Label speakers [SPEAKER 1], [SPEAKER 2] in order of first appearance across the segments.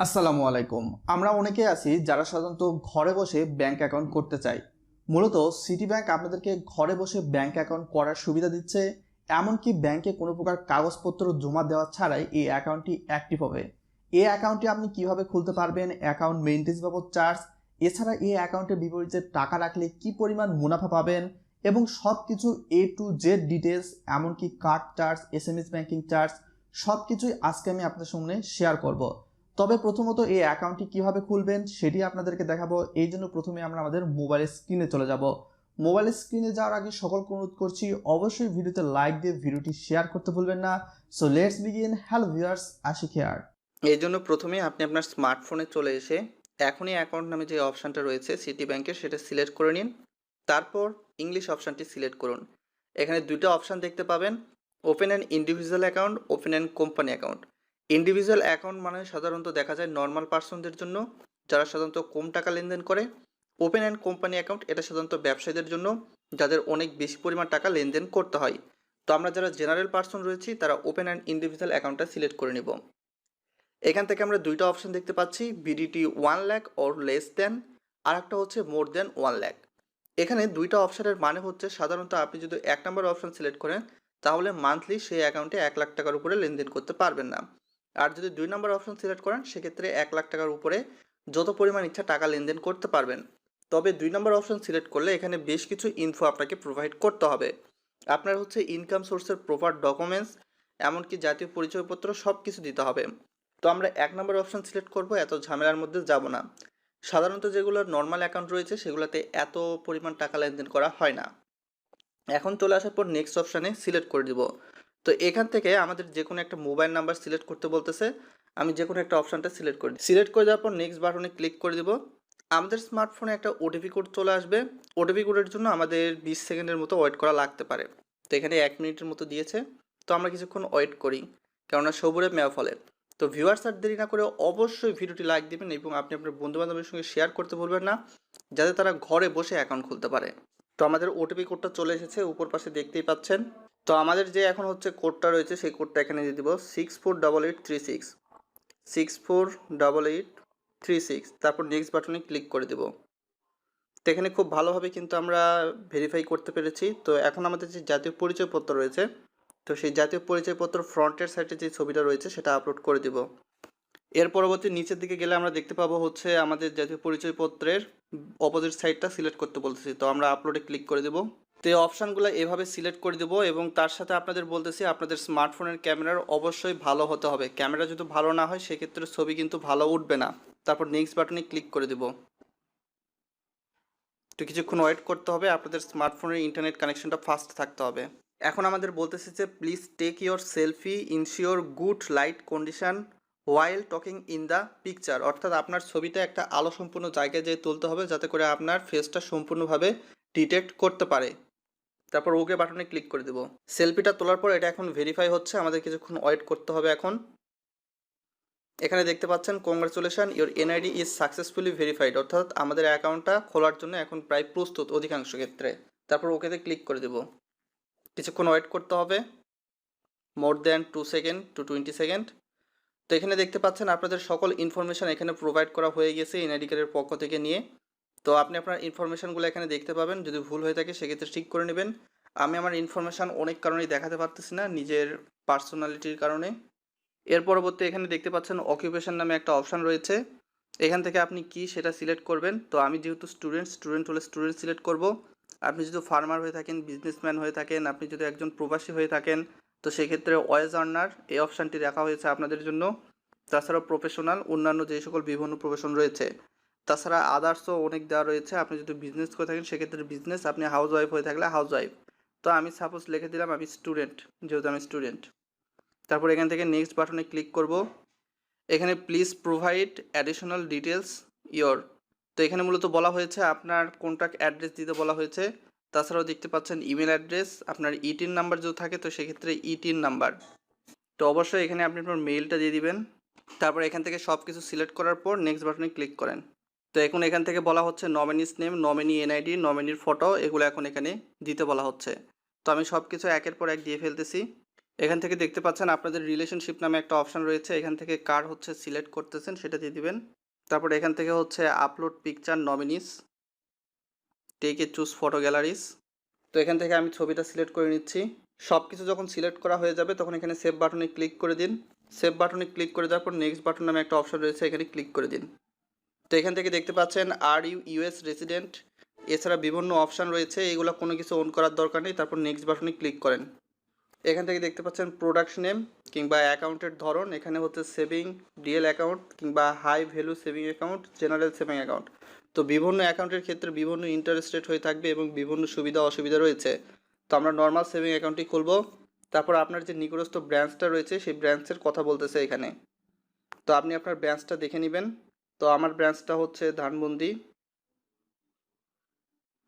[SPEAKER 1] আসসালামু আলাইকুম। আমরা অনেকে আছি যারা সাধারণত ঘরে বসে ব্যাংক অ্যাকাউন্ট করতে চাই। মূলত সিটি ব্যাংক আপনাদেরকে ঘরে বসে ব্যাংক অ্যাকাউন্ট করার সুবিধা দিচ্ছে। এমনকি ব্যাংকে কোনো প্রকার কাগজপত্র জমা দেওয়া ছাড়াই এই অ্যাকাউন্টটি অ্যাক্টিভ হবে। এই অ্যাকাউন্টটি আপনি কিভাবে খুলতে পারবেন, অ্যাকাউন্ট মেইনটেন্স বাবদ চার্জ, এছাড়া এই অ্যাকাউন্টের বিপরীতে টাকা রাখলে কি পরিমাণ মুনাফা পাবেন এবং সব কিছু A to Z ডিটেলস, এমনকি card charge, SMS banking charge সব কিছুই আজকে আমি আপনাদের সামনে শেয়ার করব। তবে প্রথমত এই অ্যাকাউন্টটি কিভাবে খুলবেন সেটি আপনাদেরকে দেখাবো। এই জন্য প্রথমে আমরা আমাদের মোবাইল স্ক্রিনে চলে যাব। মোবাইল স্ক্রিনে যাওয়ার আগে সকলকে অনুরোধ করছি অবশ্যই ভিডিওতে লাইক দিয়ে ভিডিওটি শেয়ার করতে ভুলবেন না। So let's begin. Hello viewers, Ashiq here.
[SPEAKER 2] এই জন্য প্রথমে আপনি আপনার স্মার্টফোনে চলে এসে এখনই অ্যাকাউন্ট নামে যে অপশানটা রয়েছে সিটি ব্যাংকের সেটা সিলেক্ট করে নিন। তারপর ইংলিশ অপশানটি সিলেক্ট করুন। এখানে দুটো অপশান দেখতে পাবেন, open and individual account, open and company account. Individual account মানে সাধারণত দেখা যায় নর্মাল পার্সনদের জন্য, যারা সাধারণত কম টাকা লেনদেন করে। ওপেন অ্যান্ড কোম্পানি অ্যাকাউন্ট এটা সাধারণত ব্যবসায়ীদের জন্য, যাদের অনেক বেশি পরিমাণ টাকা লেনদেন করতে হয়। তো আমরা যারা জেনারেল পার্সন রয়েছি তারা ওপেন অ্যান্ড ইন্ডিভিজুয়াল অ্যাকাউন্টটা সিলেক্ট করে নিব। এখান থেকে আমরা দুইটা অপশন দেখতে পাচ্ছি, BDT 1 lakh or less than, আর একটা হচ্ছে মোর দেন 1 লাখ। এখানে দুইটা অপশনের মানে হচ্ছে সাধারণত আপনি যদি 1 নম্বর অপশন সিলেক্ট করেন তাহলে মান্থলি সেই অ্যাকাউন্টে 1 লাখ টাকার উপরে লেনদেন করতে পারবেন না। আর যদি 2 নম্বর অপশন সিলেক্ট করেন সেক্ষেত্রে 1 লাখ টাকার উপরে যত পরিমাণ ইচ্ছা টাকা লেনদেন করতে পারবেন। তবে 2 নম্বর অপশন সিলেক্ট করলে এখানে বেশ কিছু ইনফো আপনাকে প্রোভাইড করতে হবে। আপনার হচ্ছে ইনকাম সোর্সের প্রপার ডকুমেন্টস, এমনকি জাতীয় পরিচয়পত্র সব কিছু দিতে হবে। তো আমরা 1 নম্বর অপশন সিলেক্ট করব, এত ঝামেলার মধ্যে যাব না। সাধারণত যেগুলো নর্মাল অ্যাকাউন্ট রয়েছে সেগুলোতে এত পরিমাণ টাকা লেনদেন করা হয় না। এখন চলে আসার পর নেক্সট অপশানে সিলেক্ট করে দিব। তো এখান থেকে আমাদের যে কোনো একটা মোবাইল নাম্বার সিলেক্ট করতে বলতেছে, আমি যে কোনো একটা অপশানটা সিলেক্ট করি। সিলেক্ট করে দেওয়ার পর নেক্সট বাটনে ক্লিক করে দিব। আমাদের স্মার্টফোনে একটা ওটিপি কোড চলে আসবে। ওটিপি কোডের জন্য আমাদের 20 সেকেন্ডের মতো ওয়েট করা লাগতে পারে। তো এখানে 1 মিনিটের মতো দিয়েছে। তো আমরা কিছুক্ষণ ওয়েট করি, কেননা সবুরে মেয়া ফলে। তো ভিউয়ার্স আর দেরি না করে অবশ্যই ভিডিওটি লাইক দিবেন এবং আপনি আপনার বন্ধুবান্ধবের সঙ্গে শেয়ার করতে ভুলবেন না, যাতে তারা ঘরে বসে অ্যাকাউন্ট খুলতে পারে। তো আমাদের ওটিপি কোডটা চলে এসেছে, উপর পাশে দেখতেই পাচ্ছেন। তো আমাদের যে এখন হচ্ছে কোডটা রয়েছে সেই কোডটা এখানে দিয়ে দিব, 648836, 648836। তারপর নেক্সট বাটনে ক্লিক করে দেব। তো এখানে খুব ভালোভাবে কিন্তু আমরা ভেরিফাই করতে পেরেছি। তো এখন আমাদের যে জাতীয় পরিচয়পত্র রয়েছে, তো সেই জাতীয় পরিচয়পত্র ফ্রন্টের সাইডে যে ছবিটা রয়েছে সেটা আপলোড করে দিব। এর পরবর্তী নিচের দিকে গেলে আমরা দেখতে পাবো হচ্ছে আমাদের জাতীয় পরিচয়পত্রের অপোজিট সাইডটা সিলেক্ট করতে বলতেছি। তো আমরা আপলোডে ক্লিক করে দেবো। তো এই অপশানগুলো এভাবে সিলেক্ট করে দেবো এবং তার সাথে আপনাদের বলতেছি আপনাদের স্মার্টফোনের ক্যামেরার অবশ্যই ভালো হতে হবে। ক্যামেরা যদি ভালো না হয় সেক্ষেত্রে ছবি কিন্তু ভালো উঠবে না। তারপর নেক্সট বাটনে ক্লিক করে দেবো। তো কিছুক্ষণ ওয়েট করতে হবে, আপনাদের স্মার্টফোনের ইন্টারনেট কানেকশনটা ফাস্ট থাকতে হবে। এখন আমাদের বলতেছে যে please take your selfie ensure good light condition while talking in the picture, অর্থাৎ আপনার ছবিটা একটা আলো সম্পূর্ণ জায়গায় যেয়ে তুলতে হবে যাতে করে আপনার ফেসটা সম্পূর্ণভাবে ডিটেক্ট করতে পারে। তারপর ওকে বাটনে ক্লিক করে দেবো। সেলফিটা তোলার পর এটা এখন ভেরিফাই হচ্ছে, আমাদের কিছুক্ষণ ওয়েট করতে হবে। এখন এখানে দেখতে পাচ্ছেন congratulation your NID is successfully verified, অর্থাৎ আমাদের অ্যাকাউন্টটা খোলার জন্য এখন প্রায় প্রস্তুত অধিকাংশ ক্ষেত্রে। তারপর ওকেতে ক্লিক করে দেবো। কিছুক্ষণ ওয়েট করতে হবে, more than 2 second to 20 second. তো এখানে দেখতে পাচ্ছেন আপনাদের সকল ইনফরমেশান এখানে প্রোভাইড করা হয়ে গেছে এনআইডি কার্ডের পক্ষ থেকে নিয়ে। তো আপনি আপনার ইনফরমেশানগুলো এখানে দেখতে পাবেন, যদি ভুল হয়ে থাকে সেক্ষেত্রে ঠিক করে নেবেন। আমি আমার ইনফরমেশান অনেক কারণেই দেখাতে পারতেছি না, নিজের পার্সোনালিটির কারণে। এর পরবর্তী এখানে দেখতে পাচ্ছেন অকিউপেশন নামে একটা অপশান রয়েছে, এখান থেকে আপনি কি সেটা সিলেক্ট করবেন। তো আমি যেহেতু স্টুডেন্ট হলে স্টুডেন্ট সিলেক্ট করব। আপনি যদি ফার্মার হয়ে থাকেন, বিজনেসম্যান হয়ে থাকেন, আপনি যদি একজন প্রবাসী হয়ে থাকেন, তো সেক্ষেত্রে ওয়েজ আর্নার এই অপশানটি রাখা হয়েছে আপনাদের জন্য। তাছাড়াও প্রফেশনাল অন্যান্য যে সকল বিভিন্ন প্রফেশন রয়েছে, তাছাড়া আদার্সও অনেক দেওয়া রয়েছে। আপনি যদি বিজনেস করে থাকেন সেক্ষেত্রে বিজনেস, আপনি হাউস ওয়াইফ হয়ে থাকলে হাউস ওয়াইফ। তো আমি সাপোজ লিখে দিলাম আমি স্টুডেন্ট, যেহেতু আমি স্টুডেন্ট। তারপর এখান থেকে নেক্সট বাটনে ক্লিক করব। এখানে please provide additional details your. তো এখানে মূলত বলা হয়েছে আপনার কন্ট্যাক্ট অ্যাড্রেস দিতে বলা হয়েছে। তাছাড়াও দেখতে পাচ্ছেন ইমেল অ্যাড্রেস, আপনার ইটিন নাম্বার যদি থাকে তো সেক্ষেত্রে ইটিন নাম্বার। তো অবশ্যই এখানে আপনি আপনার মেইলটা দিয়ে দিবেন। তারপর এখান থেকে সব কিছু সিলেক্ট করার পর নেক্সট বাটনে ক্লিক করেন। তো এখন এখান থেকে বলা হচ্ছে নমিনিস নেম, নমিনি এনআইডি, নমিনির ফটো, এগুলো এখন এখানে দিতে বলা হচ্ছে। তো আমি সব কিছু একের পর এক দিয়ে ফেলতেছি। এখান থেকে দেখতে পাচ্ছেন আপনাদের রিলেশনশিপ নামে একটা অপশান রয়েছে, এখান থেকে কার হচ্ছে সিলেক্ট করতেছেন সেটা দিয়ে দিবেন। তারপর এখান থেকে হচ্ছে upload picture nominees, take a choose photo galleries. তো এখান থেকে আমি ছবিটা সিলেক্ট করে নিচ্ছি। সব কিছু যখন সিলেক্ট করা হয়ে যাবে তখন এখানে সেভ বাটনে ক্লিক করে দিন। সেভ বাটনে ক্লিক করে দেওয়ার পর নেক্সট বাটন নামে একটা অপশন রয়েছে, এখানে ক্লিক করে দিন। তো এখান থেকে দেখতে পাচ্ছেন আর ইউ ইউএস রেসিডেন্ট, এছাড়া বিভিন্ন অপশান রয়েছে, এগুলো কোনো কিছু অন করার দরকার নেই। তারপর নেক্সট বাটনে ক্লিক করেন। এখান থেকে দেখতে পাচ্ছেন প্রোডাক্ট নেম কিংবা অ্যাকাউন্টের ধরন, এখানে হচ্ছে সেভিং ডিএল অ্যাকাউন্ট কিংবা high value saving account, general saving account. তো বিভিন্ন অ্যাকাউন্টের ক্ষেত্রে বিভিন্ন ইন্টারেস্ট রেট হয়ে থাকবে এবং বিভিন্ন সুবিধা অসুবিধা রয়েছে। তো আমরা নর্মাল সেভিং অ্যাকাউন্টটি খুলব। তারপর আপনার যে নিকটস্থ ব্রাঞ্চটা রয়েছে সেই ব্রাঞ্চের কথা বলতেছে এখানে। তো আপনি আপনার ব্রাঞ্চটা দেখে নেবেন। তো আমার ব্রাঞ্চটা হচ্ছে ধানমন্ডি।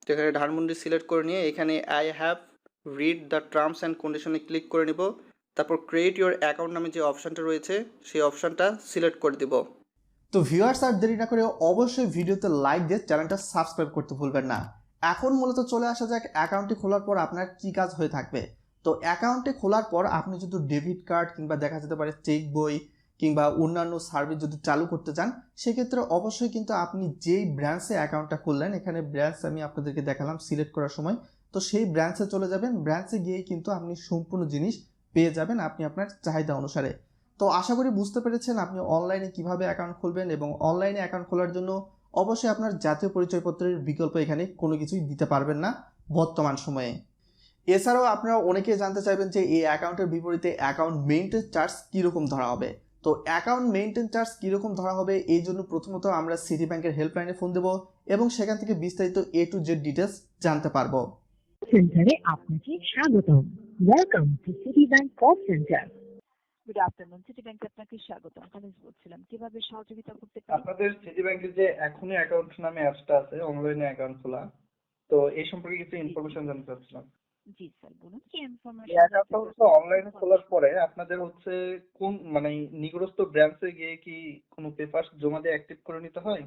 [SPEAKER 2] তো এখানে ধানমন্ডি সিলেক্ট করে নিয়ে এখানে I have read the terms and কন্ডিশনে ক্লিক করে নিব। তারপর ক্রিয়েট ইউর অ্যাকাউন্ট নামে যে অপশানটা রয়েছে সেই অপশানটা সিলেক্ট করে দিব।
[SPEAKER 1] তো ভিউয়ার্স, আর দেরি না করে অবশ্যই ভিডিওতে লাইক দিয়ে চ্যানেলটা সাবস্ক্রাইব করতে ভুলবেন না। এখন মূলত চলে আসা যাক অ্যাকাউন্টটি খোলার পর আপনার কি কাজ হয়ে থাকবে। তো অ্যাকাউন্টে খোলার পর আপনি যদি ডেবিট কার্ড কিংবা দেখা যেতে পারে চেক বই কিংবা অন্যান্য সার্ভিস যদি চালু করতে চান, সেক্ষেত্রে অবশ্যই কিন্তু আপনি যেই ব্রাঞ্চে অ্যাকাউন্টটা খুললেন, এখানে ব্রাঞ্চ আমি আপনাদেরকে দেখালাম সিলেক্ট করার সময়, তো সেই ব্রাঞ্চে চলে যাবেন। ব্রাঞ্চে গিয়েই কিন্তু আপনি সম্পূর্ণ জিনিস পেয়ে যাবেন আপনি আপনার চাহিদা অনুসারে। তো আশা করি বুঝতে পেরেছেন আপনি অনলাইনে কিভাবে অ্যাকাউন্ট খুলবেন, এবং অনলাইনে অ্যাকাউন্ট খোলার জন্য অবশ্যই আপনার জাতীয় পরিচয়পত্রের বিকল্প এখানে কোনো কিছুই দিতে পারবেন না বর্তমান সময়ে। এছাড়াও আপনারা অনেকেই জানতে চাইবেন যে এই অ্যাকাউন্টের বিপরীতে অ্যাকাউন্ট মেইনটেন চার্জ কীরকম ধরা হবে। তো অ্যাকাউন্ট মেইনটেন চার্জ কীরকম ধরা হবে এই জন্য প্রথমত আমরা সিটি ব্যাংকের হেল্পলাইনে ফোন দেবো এবং সেখান থেকে বিস্তারিত A to Z ডিটেলস জানতে পারবো।
[SPEAKER 3] সেন্টারে আপনাকে স্বাগতম। Welcome to city bank call centre.
[SPEAKER 4] Good afternoon, city ব্যাংকে আপনাকে স্বাগতম। কানেজ বলছিলাম, কিভাবে সহযোগিতা করতে পারি?
[SPEAKER 2] আপনাদের সিটি ব্যাংকের যে এখনই অ্যাকাউন্ট নামে অ্যাপসটা আছে, অনলাইনে অ্যাকাউন্ট খোলা, তো এই সম্পর্কে কিছু ইনফরমেশন জানতে চাচ্ছিলাম।
[SPEAKER 4] জি স্যার, বলুন কি
[SPEAKER 2] এই
[SPEAKER 4] ইনফরমেশন
[SPEAKER 2] অ্যাকাউন্টটা হচ্ছে অনলাইনে খোলার পরে আপনাদের হচ্ছে কোন মানে নিকটস্থ ব্রাঞ্চে গিয়ে কি কোনো পেপারস জমা দিয়ে অ্যাক্টিভ করে নিতে হয়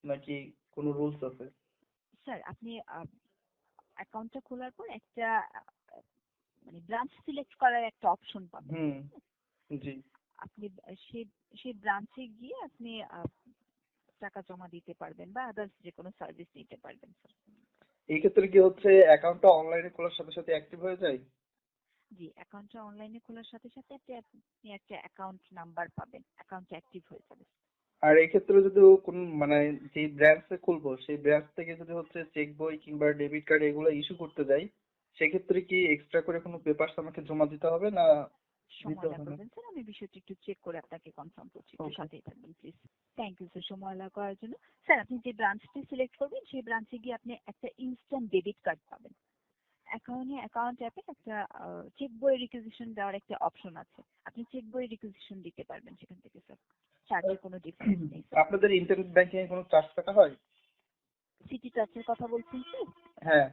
[SPEAKER 2] নাকি কোনো রুলস আছে?
[SPEAKER 4] স্যার, আপনি অ্যাকাউন্টটা খোলার পর একটা মানে ব্রাঞ্চ সিলেক্ট করার একটা অপশন পাবেন।
[SPEAKER 2] হুম, জি।
[SPEAKER 4] আপনি সেই সেই ব্রাঞ্চে গিয়ে আপনি টাকা জমা দিতে পারবেন বা আদার্স যে কোনো সার্ভিস নিতে পারবেন স্যার।
[SPEAKER 2] এই ক্ষেত্রে কি হচ্ছে অ্যাকাউন্টটা অনলাইনে খোলার সাথে সাথে অ্যাক্টিভ হয়ে যায়?
[SPEAKER 4] জি, অ্যাকাউন্টটা অনলাইনে খোলার সাথে সাথে আপনি একটা অ্যাকাউন্ট নাম্বার পাবেন, অ্যাকাউন্ট অ্যাক্টিভ হয়ে যাবে।
[SPEAKER 2] আর এই ক্ষেত্রে যদি কোন মানে যে ব্রাঞ্চে খুলবো সেই ব্রাঞ্চ থেকে যদি হচ্ছে চেক বই কিংবা ডেবিট কার্ড এগুলো ইস্যু করতে যাই, সেক্ষেত্রে কি এক্সট্রা করে কোনো পেপারস আমাকে জমা দিতে হবে না দিতে
[SPEAKER 4] সময়
[SPEAKER 2] হবে না?
[SPEAKER 4] লাগবেন স্যার, আমি বিষয়টি একটু চেক করে আপনাকে কনফার্ম করছি, একটু
[SPEAKER 2] Okay.
[SPEAKER 4] সাথেই থাকবেন প্লিজ। থ্যাংক ইউ স্যার সময় করার জন্য। স্যার, আপনি যে ব্রাঞ্চটি সিলেক্ট করবেন সেই ব্রাঞ্চে গিয়ে আপনি একটা ইনস্ট্যান্ট ডেবিট কার্ড পাবেন। অ্যাকাউন্ট অ্যাপে একটা চেক বই রিকুইজিশন দেওয়ার একটা অপশন আছে, আপনি চেক বই রিকুইজিশন দিতে পারবেন সেখান থেকে স্যার। চার্জে কোনো ডিফারেন্স নেই স্যার।
[SPEAKER 2] আপনাদের ইন্টারনেট ব্যাংকিং এ কোনো চার্জ কাটা হয়?
[SPEAKER 4] সিটি টাচের কথা বলছেন স্যার?
[SPEAKER 2] হ্যাঁ।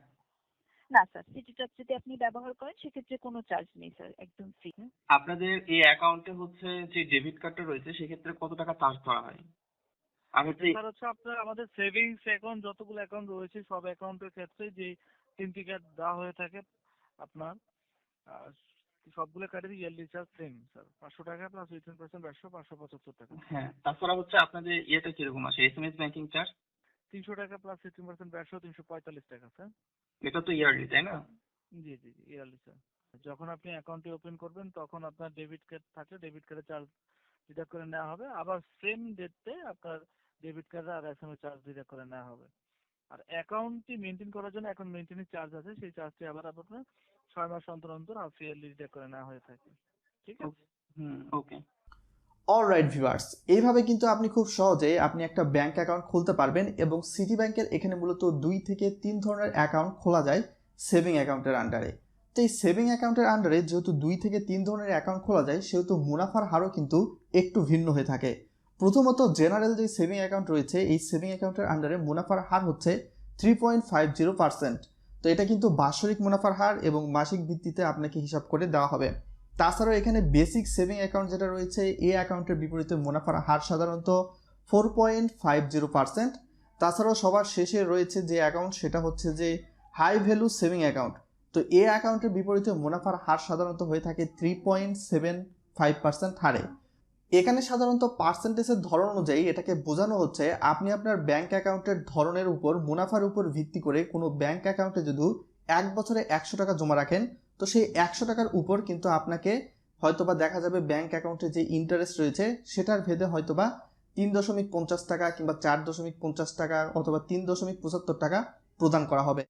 [SPEAKER 4] না স্যার, সিটি টাচ যদি আপনি ব্যবহার করেন সেক্ষেত্রে কোনো চার্জ নেই স্যার, একদম ফ্রি।
[SPEAKER 2] আপনাদের এই অ্যাকাউন্টে হচ্ছে যে ডেবিট কার্ডটা রয়েছে সেক্ষেত্রে কত টাকা চার্জ ধরা হয়? আমি তো
[SPEAKER 5] স্যার হচ্ছে আপনার আমাদের সেভিংস অ্যাকাউন্ট যতগুলো অ্যাকাউন্ট রয়েছে সব অ্যাকাউন্টের ক্ষেত্রে যে 3টি কার্ড দেওয়া হয়ে থাকে আপনার আহ, সবগুলো কার্ডের ইয়ারলি চার্জ সেম স্যার, 500 টাকা প্লাস 18% 575 টাকা।
[SPEAKER 2] হ্যাঁ, তাছাড়া হচ্ছে আপনাদের ইয়েটা কিরকম আসে এসএমএস ব্যাংকিং চার্জ?
[SPEAKER 5] 300 টাকা প্লাস 18% 345 টাকা স্যার।
[SPEAKER 2] এটা তো ইয়ারলি তাই না?
[SPEAKER 5] জি জি জি ইয়ারলি স্যার। যখন আপনি অ্যাকাউন্টটি ওপেন করবেন তখন আপনার ডেবিট কার্ড থাকলে ডেবিট কার্ডের চার্জ ডিডাক্ট করে নেওয়া হবে, আবার সেম ডেটে আপনার ডেবিট কার্ড আর এসএমএস চার্জ ডিডাক্ট করে নেওয়া হবে। আর অ্যাকাউন্টটি মেনটেন করার জন্য এখন মেনটেনের চার্জ আছে, সেই চার্জটি আবার আপনার 6 মাস অন্তর অন্তর হাফ ইয়ারলি ডিডাক্ট করে নেওয়া হয়ে থাকে। ঠিক আছে?
[SPEAKER 2] ওকে।
[SPEAKER 1] অলরাইট ভিউয়ার্স, এইভাবে কিন্তু আপনি খুব সহজে আপনি একটা ব্যাংক অ্যাকাউন্ট খুলতে পারবেন। এবং সিটি ব্যাংকের এখানে মূলত 2 থেকে 3 ধরনের অ্যাকাউন্ট খোলা যায় সেভিং অ্যাকাউন্টের আন্ডারে। তো এই সেভিং অ্যাকাউন্টের আন্ডারে যেহেতু 2 থেকে 3 ধরনের অ্যাকাউন্ট খোলা যায়, সেহেতু মুনাফার হারও কিন্তু একটু ভিন্ন হয়ে থাকে। প্রথমত জেনারেল যে সেভিং অ্যাকাউন্ট রয়েছে, এই সেভিং অ্যাকাউন্টের আন্ডারে মুনাফার হার হচ্ছে 3.50%। তো এটা কিন্তু বাৎসরিক মুনাফার হার এবং মাসিক ভিত্তিতে আপনাকে হিসাব করে দেওয়া হবে। তাছাড়াও এখানে বেসিক সেভিং অ্যাকাউন্ট যেটা রয়েছে, এই অ্যাকাউন্টের বিপরীতে মুনাফার হার সাধারণত 4.50%। তাছাড়াও সবার শেষে রয়েছে যে অ্যাকাউন্ট, সেটা হচ্ছে যে হাই ভ্যালু সেভিং অ্যাকাউন্ট। তো এই অ্যাকাউন্টের বিপরীতে মুনাফার হার সাধারণত হয়ে থাকে 3.75% হারে। এখানে সাধারণত পার্সেন্টেজের ধরন অনুযায়ী এটাকে বোঝানো হচ্ছে আপনি আপনার ব্যাংক অ্যাকাউন্টের ধরনের উপর মুনাফার উপর ভিত্তি করে কোনো ব্যাংক অ্যাকাউন্টে যদি 1 বছরে 100 টাকা জমা রাখেন, তো সেই 100 টাকার উপর কিন্তু আপনাকে হয়তোবা দেখা যাবে ব্যাংক অ্যাকাউন্টে যে ইন্টারেস্ট রয়েছে সেটার ভেদে হয়তোবা 3.50 টাকা কিংবা 4.50 টাকা অথবা 3.75 টাকা প্রদান করা হবে।